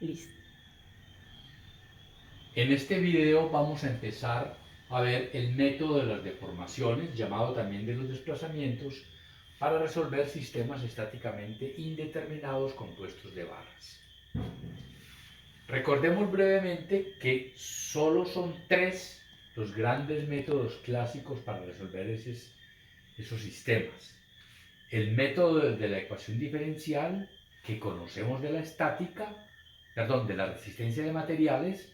Listo. En este video vamos a empezar a ver el método de las deformaciones, llamado también de los desplazamientos, para resolver sistemas estáticamente indeterminados compuestos de barras. Recordemos brevemente que solo son tres los grandes métodos clásicos para resolver esos sistemas. El método de la ecuación diferencial, que conocemos de la estática, perdón, de la resistencia de materiales,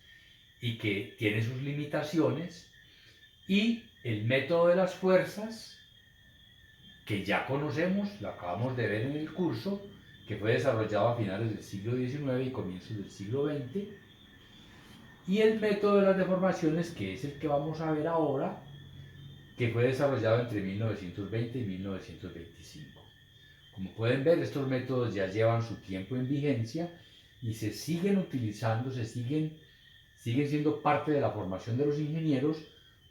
y que tiene sus limitaciones, y el método de las fuerzas, que ya conocemos, lo acabamos de ver en el curso, que fue desarrollado a finales del siglo XIX y comienzos del siglo XX, y el método de las deformaciones, que es el que vamos a ver ahora, que fue desarrollado entre 1920 y 1925. Como pueden ver, estos métodos ya llevan su tiempo en vigencia y se siguen utilizando, siguen siendo parte de la formación de los ingenieros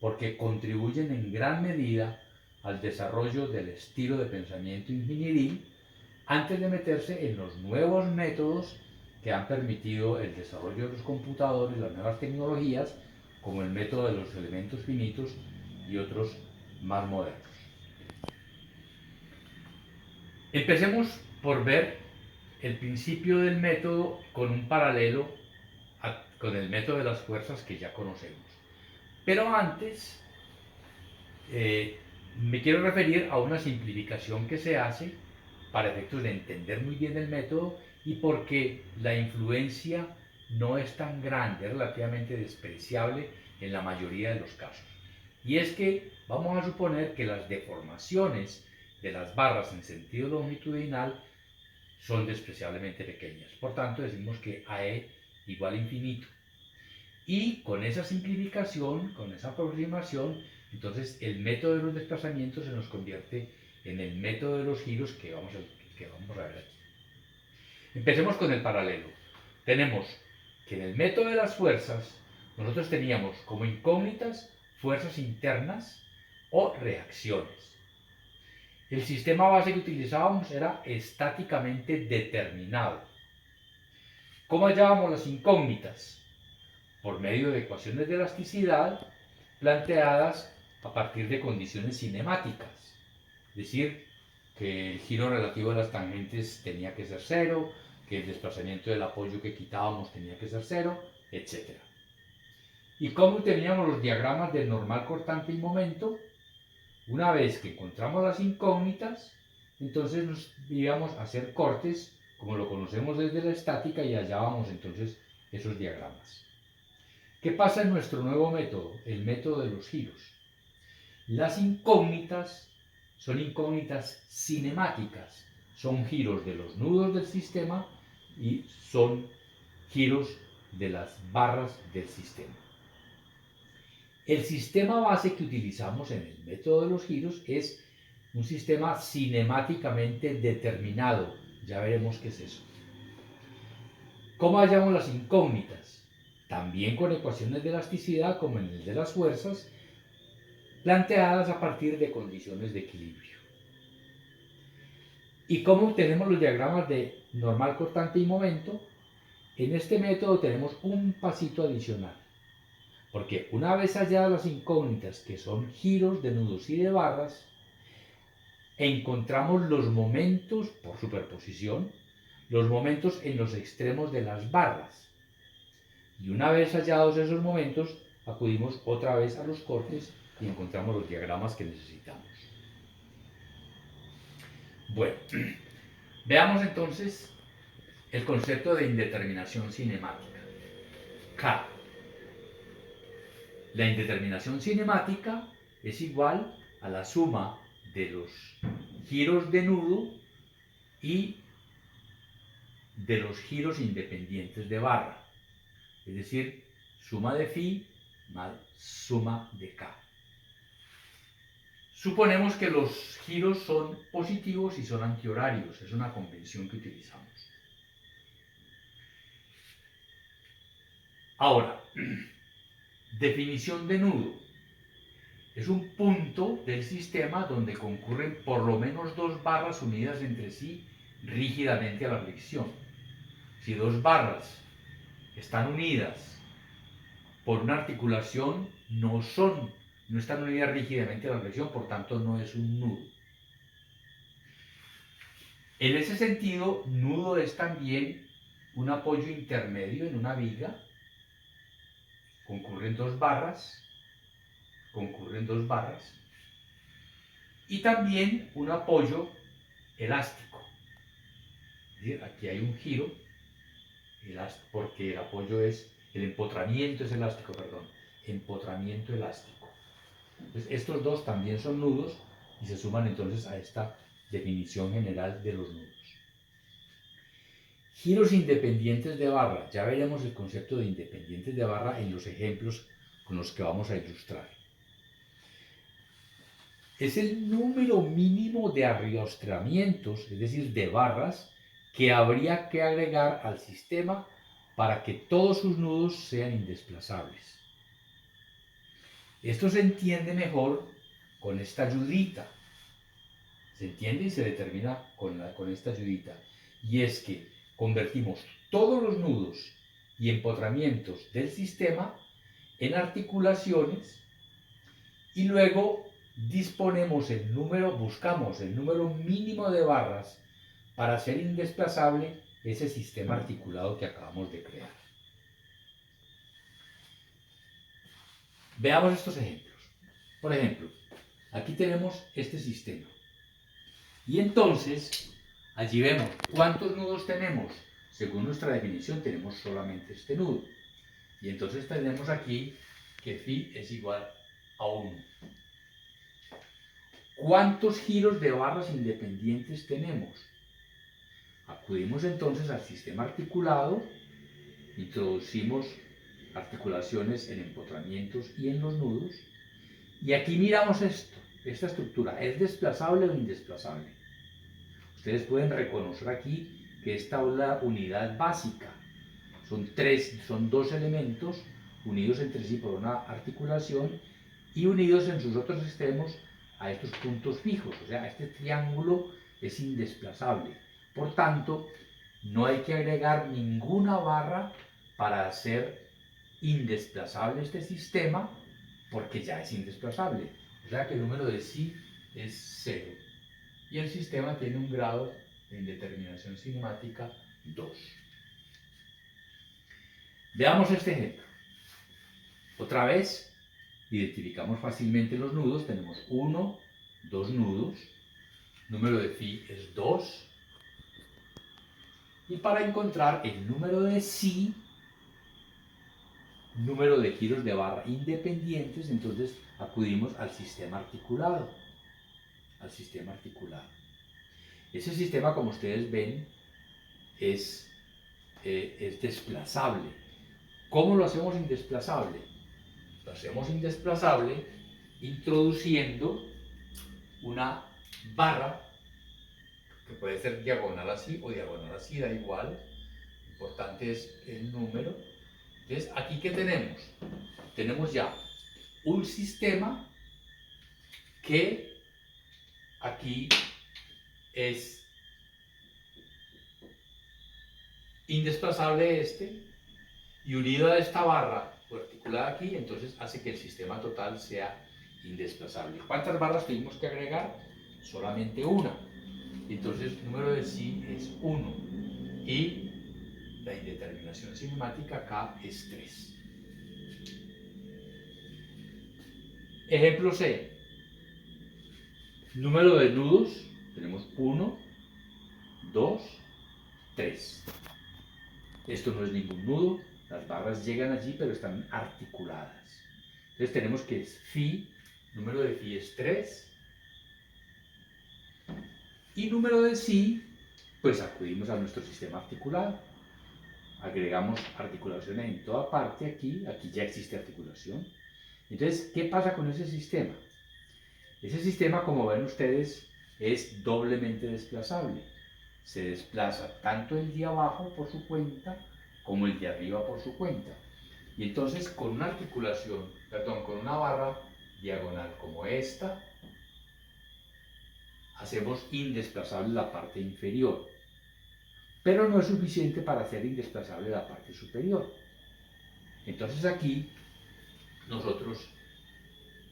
porque contribuyen en gran medida al desarrollo del estilo de pensamiento ingenieril antes de meterse en los nuevos métodos que han permitido el desarrollo de los computadores, las nuevas tecnologías, como el método de los elementos finitos y otros más modernos. Empecemos por ver el principio del método con un paralelo con el método de las fuerzas que ya conocemos. Pero antes me quiero referir a una simplificación que se hace para efectos de entender muy bien el método y porque la influencia no es tan grande, es relativamente despreciable en la mayoría de los casos. Y es que vamos a suponer que las deformaciones de las barras en sentido longitudinal son despreciablemente pequeñas. Por tanto, decimos que AE igual a infinito. Y con esa simplificación, con esa aproximación, entonces el método de los desplazamientos se nos convierte en el método de los giros que vamos a ver aquí. Empecemos con el paralelo. Tenemos que en el método de las fuerzas nosotros teníamos como incógnitas fuerzas internas o reacciones. El sistema base que utilizábamos era estáticamente determinado. ¿Cómo hallábamos las incógnitas? Por medio de ecuaciones de elasticidad planteadas a partir de condiciones cinemáticas. Es decir, que el giro relativo de las tangentes tenía que ser cero, que el desplazamiento del apoyo que quitábamos tenía que ser cero, etc. ¿Y cómo teníamos los diagramas del normal cortante y momento? Una vez que encontramos las incógnitas, entonces nos íbamos a hacer cortes, como lo conocemos desde la estática, y hallábamos entonces esos diagramas. ¿Qué pasa en nuestro nuevo método? El método de los giros. Las incógnitas son incógnitas cinemáticas, son giros de los nudos del sistema y son giros de las barras del sistema. El sistema base que utilizamos en el método de los giros es un sistema cinemáticamente determinado. Ya veremos qué es eso. ¿Cómo hallamos las incógnitas? También con ecuaciones de elasticidad como en el de las fuerzas, planteadas a partir de condiciones de equilibrio. ¿Y cómo obtenemos los diagramas de normal cortante y momento? En este método tenemos un pasito adicional, porque una vez halladas las incógnitas, que son giros de nudos y de barras, encontramos los momentos por superposición, los momentos en los extremos de las barras. Y una vez hallados esos momentos, acudimos otra vez a los cortes y encontramos los diagramas que necesitamos. Bueno, veamos entonces el concepto de indeterminación cinemática. K. La indeterminación cinemática es igual a la suma de los giros de nudo y de los giros independientes de barra. Es decir, suma de phi más suma de k. Suponemos que los giros son positivos y son antihorarios. Es una convención que utilizamos. Ahora, definición de nudo. Es un punto del sistema donde concurren por lo menos dos barras unidas entre sí rígidamente a la fricción. Si dos barras están unidas por una articulación, no están unidas rígidamente a la flexión, por tanto no es un nudo. En ese sentido, nudo es también un apoyo intermedio en una viga, concurren dos barras, y también un apoyo elástico. Es decir, aquí hay un giro elástico, porque el empotramiento es elástico, empotramiento elástico. Entonces, estos dos también son nudos y se suman entonces a esta definición general de los nudos. Giros independientes de barra. Ya veremos el concepto de independientes de barra en los ejemplos con los que vamos a ilustrar. Es el número mínimo de arriostramientos, es decir, de barras, que habría que agregar al sistema para que todos sus nudos sean indesplazables. Esto se entiende mejor con esta ayudita. Se entiende y se determina con esta ayudita. Y es que convertimos todos los nudos y empotramientos del sistema en articulaciones y luego buscamos el número mínimo de barras para hacer indesplazable ese sistema articulado que acabamos de crear. Veamos estos ejemplos. Por ejemplo, aquí tenemos este sistema. Y entonces, allí vemos cuántos nudos tenemos. Según nuestra definición, tenemos solamente este nudo. Y entonces tenemos aquí que phi es igual a 1. ¿Cuántos giros de barras independientes tenemos? Acudimos entonces al sistema articulado, introducimos articulaciones en empotramientos y en los nudos, y aquí miramos esta estructura, ¿es desplazable o indesplazable? Ustedes pueden reconocer aquí que esta es la unidad básica. Son dos elementos unidos entre sí por una articulación y unidos en sus otros extremos a estos puntos fijos. O sea, este triángulo es indesplazable. Por tanto, no hay que agregar ninguna barra para hacer indesplazable este sistema, porque ya es indesplazable. O sea que el número de psi es 0. Y el sistema tiene un grado de indeterminación cinemática 2. Veamos este ejemplo. Otra vez, identificamos fácilmente los nudos. Tenemos 1, 2 nudos. Número de phi es 2. Y para encontrar el número de psi, número de giros de barra independientes, entonces acudimos al sistema articulado. Ese sistema, como ustedes ven, es desplazable. ¿Cómo lo hacemos indesplazable? Lo hacemos indesplazable introduciendo una barra que puede ser diagonal así o diagonal así, da igual. Lo importante es el número. Entonces, ¿aquí qué tenemos? Tenemos ya un sistema que aquí es indesplazable y unido a esta barra articulada aquí, entonces hace que el sistema total sea indesplazable. ¿Cuántas barras tuvimos que agregar? Solamente una. Entonces el número de psi es 1 y la indeterminación cinemática acá es 3. Ejemplo C. Número de nudos, tenemos 1, 2, 3. Esto no es ningún nudo, las barras llegan allí pero están articuladas. Entonces tenemos que es phi, número de phi es 3. Y número de psi, pues acudimos a nuestro sistema articulado. Agregamos articulaciones en toda parte aquí ya existe articulación. Entonces, ¿qué pasa con ese sistema? Ese sistema, como ven ustedes, es doblemente desplazable. Se desplaza tanto el de abajo por su cuenta como el de arriba por su cuenta. Y entonces con una con una barra diagonal como esta, hacemos indesplazable la parte inferior. Pero no es suficiente para hacer indesplazable la parte superior. Entonces aquí nosotros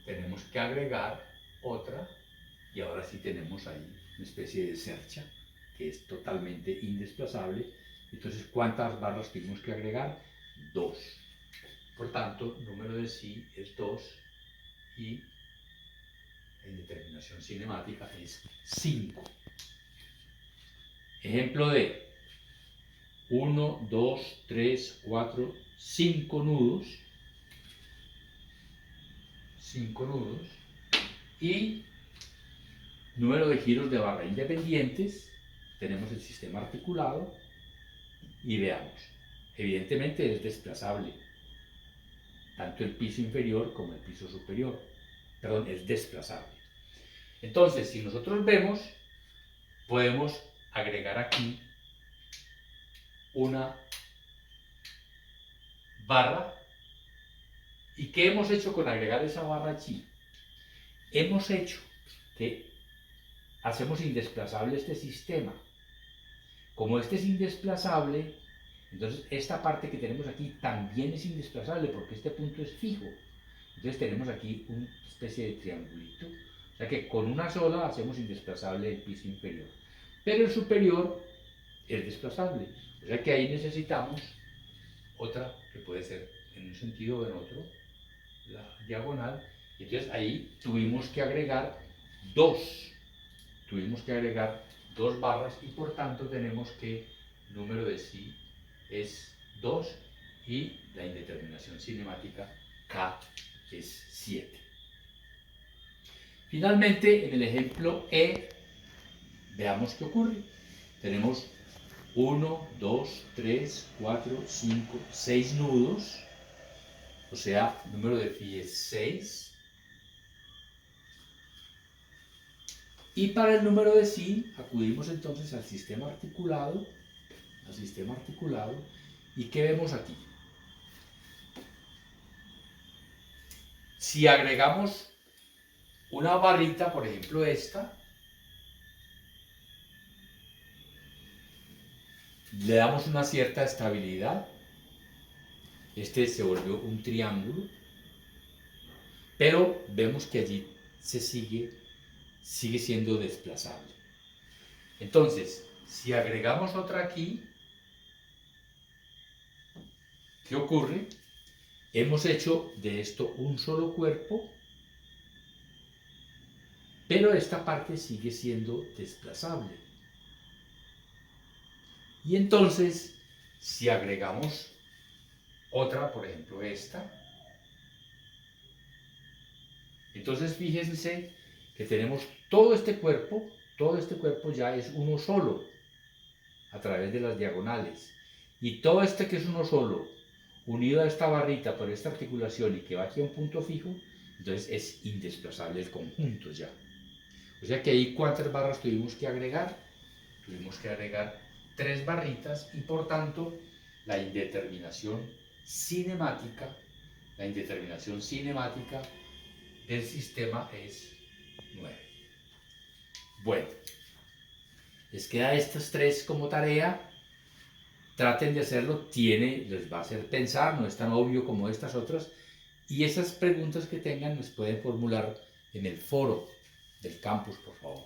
tenemos que agregar otra y ahora sí tenemos ahí una especie de cercha que es totalmente indesplazable. Entonces, ¿cuántas barras tenemos que agregar? 2. Por tanto, número de sí es 2 y en determinación cinemática es 5. Ejemplo de 1, 2, 3, 4, 5 nudos. 5 nudos. Y número de giros de barra independientes. Tenemos el sistema articulado. Y veamos. Evidentemente es desplazable. Tanto el piso inferior como el piso superior. Perdón, es desplazable. Entonces, si nosotros vemos, podemos agregar aquí una barra. ¿Y qué hemos hecho con agregar esa barra aquí? Hemos hecho que hacemos indesplazable este sistema. Como este es indesplazable, entonces esta parte que tenemos aquí también es indesplazable porque este punto es fijo. Entonces tenemos aquí una especie de triangulito. O sea que con una sola hacemos indesplazable el piso inferior. Pero el superior es desplazable. O sea que ahí necesitamos otra que puede ser en un sentido o en otro, la diagonal. Y entonces ahí tuvimos que agregar dos. Tuvimos que agregar 2 barras y por tanto tenemos que el número de sí es 2 y la indeterminación cinemática K es 7. Finalmente, en el ejemplo E, veamos qué ocurre. Tenemos 1, 2, 3, 4, 5, 6 nudos, o sea, el número de phi es 6. Y para el número de sí, acudimos entonces al sistema articulado, ¿y qué vemos aquí? Si agregamos una barrita, por ejemplo esta, le damos una cierta estabilidad. Este se volvió un triángulo, pero vemos que allí sigue siendo desplazable. Entonces, si agregamos otra aquí, ¿qué ocurre? Hemos hecho de esto un solo cuerpo, pero esta parte sigue siendo desplazable. Y entonces, si agregamos otra, por ejemplo esta, entonces fíjense que tenemos todo este cuerpo ya es uno solo a través de las diagonales. Y todo este que es uno solo, unido a esta barrita por esta articulación y que va aquí a un punto fijo, entonces es indesplazable el conjunto ya. O sea que ahí, ¿cuántas barras tuvimos que agregar? Tuvimos que agregar 3 barritas y por tanto la indeterminación cinemática del sistema es 9. Bueno, les queda estas 3 como tarea. Traten de hacerlo, les va a hacer pensar, no es tan obvio como estas otras. Y esas preguntas que tengan nos pueden formular en el foro del campus, por favor.